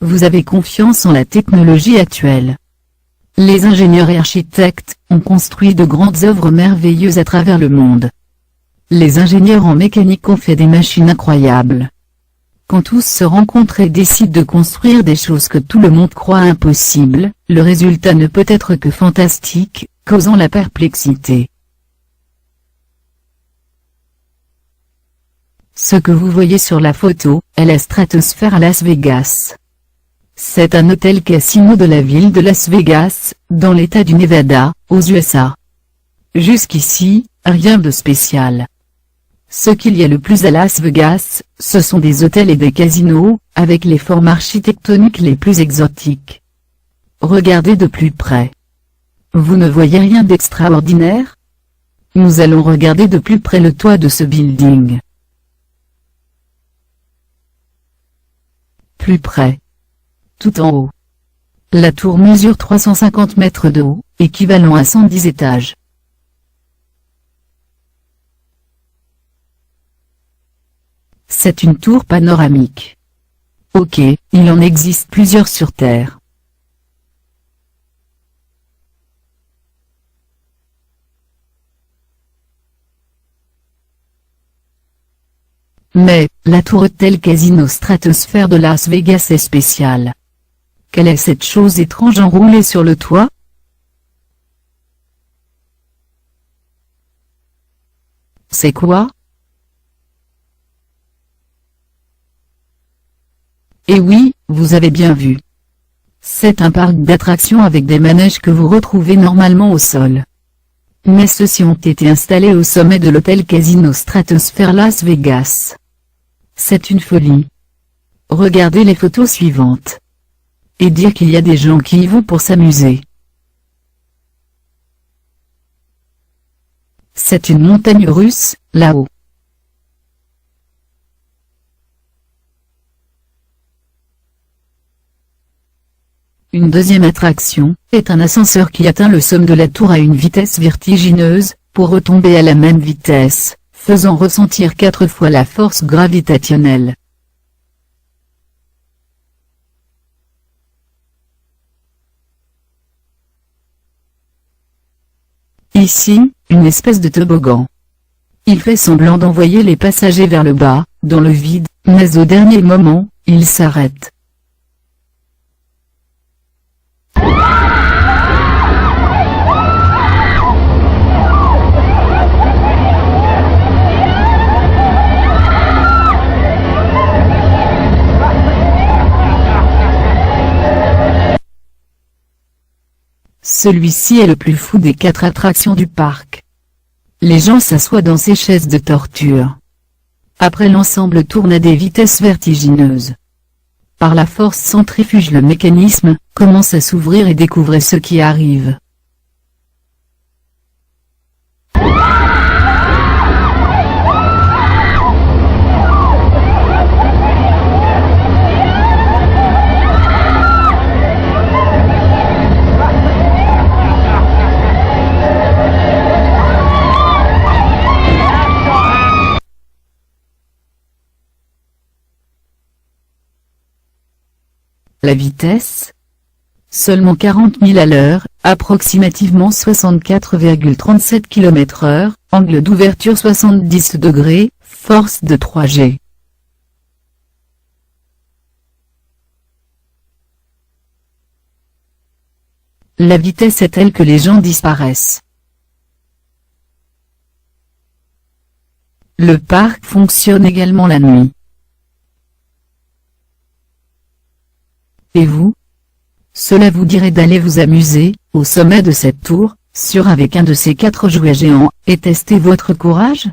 vous avez confiance en la technologie actuelle. Les ingénieurs et architectes ont construit de grandes œuvres merveilleuses à travers le monde. Les ingénieurs en mécanique ont fait des machines incroyables. Quand tous se rencontrent et décident de construire des choses que tout le monde croit impossibles, le résultat ne peut être que fantastique, causant la perplexité. Ce que vous voyez sur la photo est la Stratosphere à Las Vegas. C'est un hôtel-casino de la ville de Las Vegas, dans l'État du Nevada, aux USA. Jusqu'ici, rien de spécial. Ce qu'il y a le plus à Las Vegas, ce sont des hôtels et des casinos, avec les formes architectoniques les plus exotiques. Regardez de plus près. Vous ne voyez rien d'extraordinaire? Nous allons regarder de plus près le toit de ce building. Plus près. Tout en haut. La tour mesure 350 mètres de haut, équivalent à 110 étages. C'est une tour panoramique. Ok, il en existe plusieurs sur Terre. Mais, la tour Hôtel Casino Stratosphere de Las Vegas est spéciale. Quelle est cette chose étrange enroulée sur le toit? C'est quoi? Eh oui, vous avez bien vu. C'est un parc d'attractions avec des manèges que vous retrouvez normalement au sol. Mais ceux-ci ont été installés au sommet de l'hôtel Casino Stratosphere Las Vegas. C'est une folie. Regardez les photos suivantes. Et dire qu'il y a des gens qui y vont pour s'amuser. C'est une montagne russe, là-haut. Une deuxième attraction est un ascenseur qui atteint le sommet de la tour à une vitesse vertigineuse, pour retomber à la même vitesse, faisant ressentir 4 fois la force gravitationnelle. Ici, une espèce de toboggan. Il fait semblant d'envoyer les passagers vers le bas, dans le vide, mais au dernier moment, il s'arrête. Celui-ci est le plus fou des 4 attractions du parc. Les gens s'assoient dans ces chaises de torture. Après l'ensemble tourne à des vitesses vertigineuses. Par la force centrifuge le mécanisme commence à s'ouvrir et découvrez ce qui arrive. La vitesse? Seulement 40 000 à l'heure, approximativement 64,37 km/h, angle d'ouverture 70 degrés, force de 3 G. La vitesse est telle que les gens disparaissent. Le parc fonctionne également la nuit. Et vous? Cela vous dirait d'aller vous amuser, au sommet de cette tour, avec un de ces 4 jouets géants, et tester votre courage?